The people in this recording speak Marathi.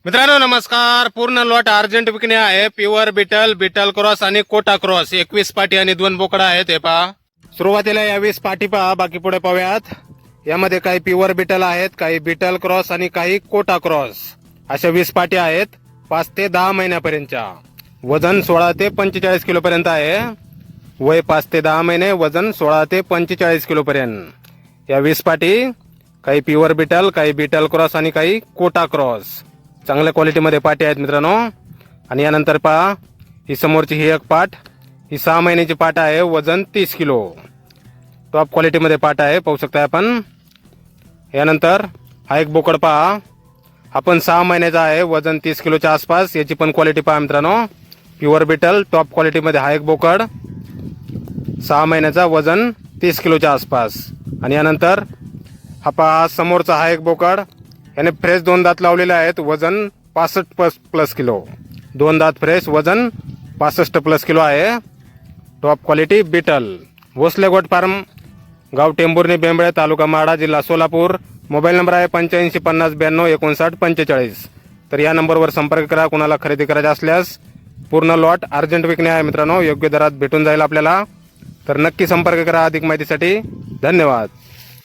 मित्रांनो नमस्कार. पूर्ण लॉट अर्जंट विकणे आहे. प्युअर बिटल, बिटल क्रॉस आणि कोटा क्रॉस 21 पाटी आणि 2 बोकडा आहेत. हे पहा, सुरुवातीला या 20 पाटी पहा, बाकी पुढे पाहूयात. यामध्ये काही प्युअर बिटल आहेत, काही बिटल क्रॉस आणि काही कोटा क्रॉस अशा 20 पाटी आहेत. 5 ते 10 महिन्यापर्यंतच्या. वजन 16 ते 45 किलो पर्यंत आहे. वय 5 ते 10 महिने, वजन 16 ते 45 किलो पर्यंत. या 20 पाटी काही प्युअर बिटल, काही बिटल क्रॉस आणि काही कोटा क्रॉस चांगल्या क्वालिटीमध्ये पाटी आहेत मित्रांनो. आणि यानंतर पहा, ही समोरची ही एक पाट, ही 6 महिन्याची पाट आहे. वजन 30 किलो, टॉप क्वालिटीमध्ये पाट आहे, पाहू शकता आपण. यानंतर हा एक बोकड पहा, हा पण 6 महिन्याचा आहे. वजन 30 किलोच्या आसपास. याची पण क्वालिटी पहा मित्रांनो, प्युअर बिटल टॉप क्वालिटीमध्ये हा एक बोकड, 6 महिन्याचा, वजन 30 किलोच्या आसपास. आणि यानंतर हा पहा, समोरचा हा एक बोकड, याने फ्रेश 2 दात लावलेले आहेत. वजन 65 प्लस किलो, 2 दात फ्रेश, वजन 65 प्लस किलो आहे. Top quality Beetal. Bhosale goat farm, गाव टेंभुर्णी, बेंबळे, तालुका माडा, जिल्हा सोलापूर. मोबाईल नंबर आहे 85 50 92 59 45. तर या नंबरवर संपर्क करा कुणाला खरेदी करायचे असल्यास. पूर्ण लॉट अर्जंट विकणे आहे मित्रांनो, योग्य दरात भेटून जाईल आपल्याला. तर नक्की संपर्क करा अधिक माहितीसाठी. धन्यवाद.